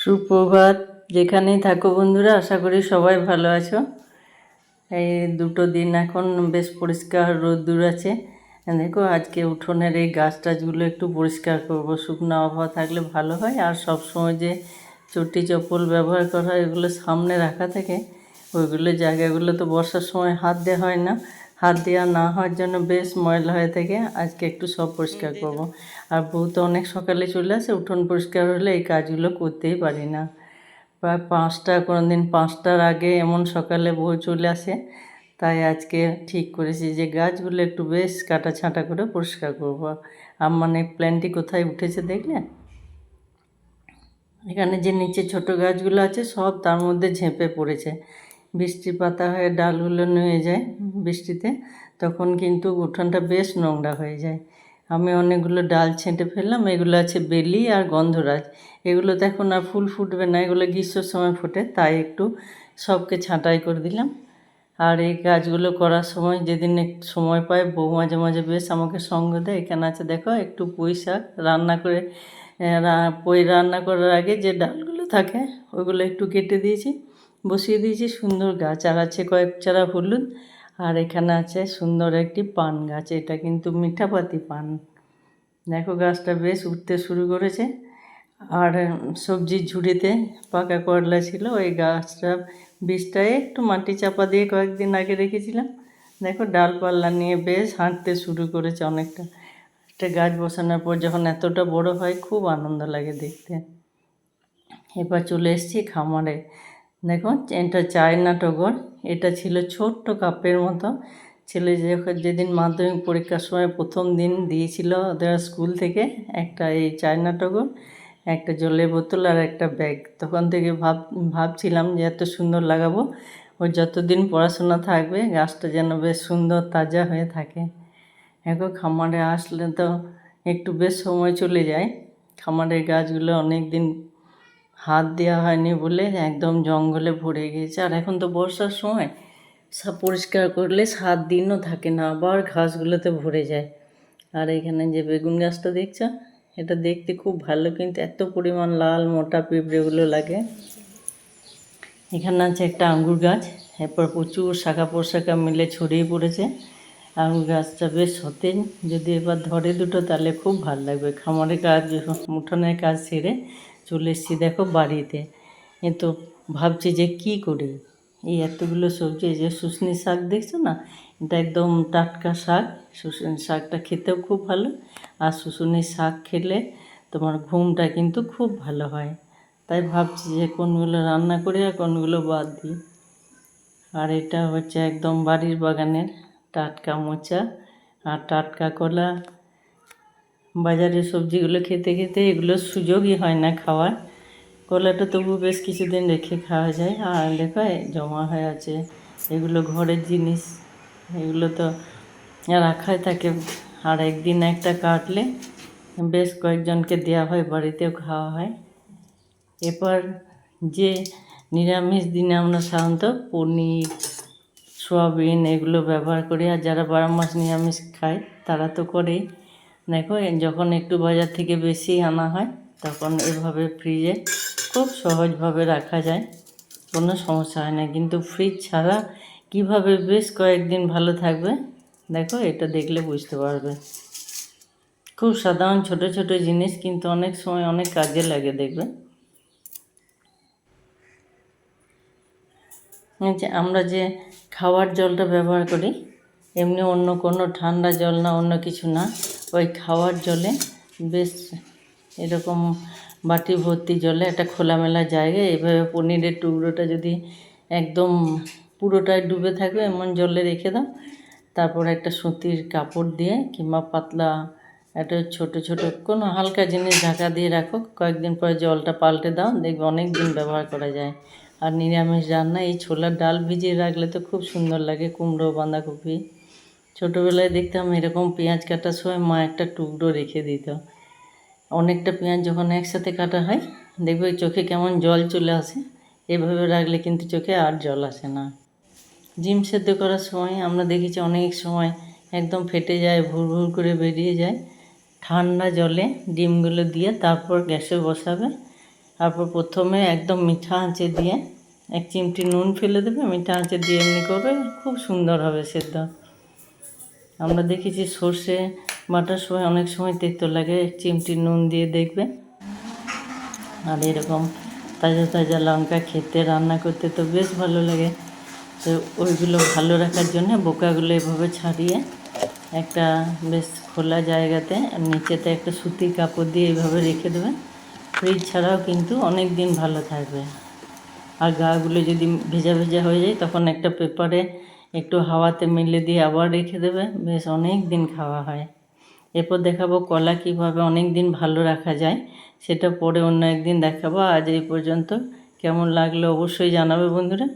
সুপ্রভাত। যেখানেই থাকো বন্ধুরা, আশা করি সবাই ভালো আছো। এই দুটো দিন এখন বেশ পরিষ্কার রোদ্দুর আছে। দেখো, আজকে উঠোনের এই গাছ টাছগুলো একটু পরিষ্কার করবো। শুকনো আবহাওয়া থাকলে ভালো হয়। আর সব সময় যে চটি চপ্পল ব্যবহার করা হয়, এগুলো সামনে রাখা থাকে, ওইগুলো জায়গাগুলো তো বর্ষার সময় হাত দেওয়া হয় না। হাত দেওয়া না হওয়ার জন্য বেশ ময়লা হয়ে থাকে। আজকে একটু সব পরিষ্কার করব। আর বউ তো অনেক সকালে চলে আসে, উঠোন পরিষ্কার হলে এই কাজগুলো করতেই পারি না। প্রায় 5টা, কোনো দিন 5টার আগে এমন সকালে বউ চলে আসে। তাই আজকে ঠিক করেছি যে গাছগুলো একটু বেশ কাটা ছাঁটা করে পরিষ্কার করব। আর মানে প্ল্যান্টটি কোথায় উঠেছে দেখলে? এখানে যে নিচে ছোট গাছগুলো আছে সব তার মধ্যে ঝেঁপে পড়েছে। বৃষ্টি পাতা হয়ে ডালগুলো নুয়ে যায় বৃষ্টিতে, তখন কিন্তু উঠোনটা বেশ নোংরা হয়ে যায়। আমি অনেকগুলো ডাল ছেঁটে ফেললাম। এগুলো আছে বেলি আর গন্ধরাজ। এগুলো তো এখন আর ফুল ফুটবে না, এগুলো গ্রীষ্মের সময় ফোটে, তাই একটু সবকে ছাঁটাই করে দিলাম। আর এই কাজগুলো করার সময় যেদিন একটু সময় পায়, বউ মাঝে মাঝে বেশ আমাকে সঙ্গ দেয়। এখানে আছে দেখো, একটু পুঁই শাক রান্না করে, পুঁই রান্না করার আগে যে ডালগুলো থাকে ওগুলো একটু কেটে দিয়েছি, বসিয়ে দিয়েছি। সুন্দর গাছ। আর আছে কয়েক চারা হলুদ। আর এখানে আছে সুন্দর একটি পান গাছ। এটা কিন্তু মিঠাপাতি পান। দেখো, গাছটা বেশ উঠতে শুরু করেছে। আর সবজির ঝুড়িতে পাকা করলা ছিল, ওই গাছটা বীজটায় একটু মাটি চাপা দিয়ে কয়েকদিন আগে রেখেছিলাম। দেখো, ডালপাল্লা নিয়ে বেশ হাঁটতে শুরু করেছে অনেকটা। একটা গাছ বসানোর পর যখন এতটা বড় হয়, খুব আনন্দ লাগে দেখতে। এবার চলে এসেছি খামারে। দেখো, এটা চায়না টগর। এটা ছিল ছোট্ট কাপের মতো। ছেলে যেদিন মাধ্যমিক পরীক্ষার সময় প্রথম দিন দিয়েছিল ওদের স্কুল থেকে একটা এই চায়না টগর, একটা জলের বোতল আর একটা ব্যাগ। তখন থেকে ভাবছিলাম যে এত সুন্দর লাগাবো, ও যতদিন পড়াশোনা থাকবে গাছটা যেন বেশ সুন্দর তাজা হয়ে থাকে। এখন খামারে আসলে তো একটু বেশ সময় চলে যায়। খামারের গাছগুলো অনেক দিন হাত দেওয়া হয়নি বলে একদম জঙ্গলে ভরে গিয়েছে। আর এখন তো বর্ষার সময়, পরিষ্কার করলে 7 দিনও থাকে না, আবার ঘাসগুলোতে ভরে যায়। আর এখানে যে বেগুন গাছটা দেখছো, এটা দেখতে খুব ভালো, কিন্তু এত পরিমাণ লাল মোটা পিঁপড়েগুলো লাগে। এখানে আছে একটা আঙ্গুর গাছ। এরপর প্রচুর শাখা পোশাখা মিলে ছড়িয়ে পড়েছে। আঙ্গুর গাছটা বেশ সতেজ। যদি এবার ধরে দুটো তাহলে খুব ভালো লাগবে। খামারের কাজ, উঠোনের কাজ সেরে চলে এসেছি দেখো বাড়িতে। তো ভাবছি যে কি করি। এই এতগুলো সবজি, এই যে শুশনি শাক দেখছো না, এটা একদম টাটকা শাক। শুশনি শাকটা খেতেও খুব ভালো। আর শুশনি শাক খেলে তোমার ঘুমটা কিন্তু খুব ভালো হয়। তাই ভাবছি যে কোনগুলো রান্না করি আর কোনগুলো বাদ দিই। আর এটা হচ্ছে একদম বাড়ির বাগানের টাটকা মোচা আর টাটকা কলা। বাজারের সবজিগুলো খেতে খেতে এগুলোর সুযোগই হয় না খাওয়ার। কলাটা তবু বেশ কিছুদিন রেখে খাওয়া যায়। আর দেখো, জমা হয়ে আছে। এগুলো ঘরের জিনিস, এগুলো তো রাখাই থাকে। আর একদিন একটা কাটলে বেশ কয়েকজনকে দেওয়া হয়, বাড়িতেও খাওয়া হয়। এরপর যে নিরামিষ দিনে আমরা সাধারণত পনির, সোয়াবিন এগুলো ব্যবহার করি। আর যারা 12 মাস নিরামিষ খায় তারা তো করেই। দেখো, যখন একটু বাজার থেকে বেশি আনা হয় তখন এভাবে ফ্রিজে খুব সহজভাবে রাখা যায়, কোনো সমস্যা হয় না। কিন্তু ফ্রিজ ছাড়া কিভাবে বেশ কয়েকদিন ভালো থাকবে, দেখো এটা দেখলে বুঝতে পারবে। খুব সাধারণ ছোট ছোট জিনিস, কিন্তু অনেক সময় অনেক কাজে লাগে দেখবে। আমরা যে খাওয়ার জলটা ব্যবহার করি, এমনি অন্য কোনো ঠান্ডা জল না, অন্য কিছু না। ওই খাওয়ার জলে বেশ এরকম বাটি ভর্তি জলে একটা খোলামেলা জায়গায় এভাবে পনিরের টুকরোটা যদি একদম পুরোটাই ডুবে থাকবে এমন জলে রেখে দাও। তারপর একটা সুতির কাপড় দিয়ে কিংবা পাতলা একটা ছোট ছোট কোনো হালকা জিনিস ঢাকা দিয়ে রাখো। কয়েকদিন পরে জলটা পাল্টে দাও, দেখবে অনেক দিন ব্যবহার করা যায়। আর নিরামিষ রান্না এই ছোলার ডাল ভিজিয়ে রাখলে তো খুব সুন্দর লাগে। কুমড়ো, বাঁধাকপি। ছোটোবেলায় দেখতাম এরকম পেঁয়াজ কাটার সময় মা একটা টুকরো রেখে দিত। অনেকটা পেঁয়াজ যখন একসাথে কাটা হয়, দেখবে চোখে কেমন জল চলে আসে। এভাবে রাখলে কিন্তু চোখে আর জল আসে না। ডিম সেদ্ধ করার সময় আমরা দেখেছি অনেক সময় একদম ফেটে যায়, ভুর ভুর করে বেরিয়ে যায়। ঠান্ডা জলে ডিমগুলো দিয়ে তারপর গ্যাসে বসাবে। তারপর প্রথমে একদম মিঠা আঁচে দিয়ে 1 চিমটি নুন ফেলে দেবে, মিঠা আঁচে দিয়ে এমনি করবে, খুব সুন্দর হবে সেদ্ধ। আমরা দেখেছি সর্ষে বাটার সময় অনেক সময় তেতো লাগে, 1 চিমটি নুন দিয়ে দেখবে। আর এরকম তাজা তাজা লঙ্কা খেতে রান্না করতে তো বেশ ভালো লাগে। তো ওইগুলো ভালো রাখার জন্য বোকাগুলো এভাবে ছাড়িয়ে একটা বেশ খোলা জায়গাতে নিচেতে একটা সুতির কাপড় দিয়ে এইভাবে রেখে দেবে। ফ্রিজ ছাড়াও কিন্তু অনেক দিন ভালো থাকবে। আর গাগুলো যদি ভেজা ভেজা হয়ে যায় তখন একটা পেপারে একটু হাওয়াতে মেলে দিয়ে আবার রেখে দেবে, বেশ অনেক দিন খাওয়া হয়। এরপর দেখাবো কলা কীভাবে অনেক দিন ভালো রাখা যায়, সেটা পরে অন্য একদিন দেখাবো। আজ এই পর্যন্ত। কেমন লাগলো অবশ্যই জানাবে বন্ধুরা।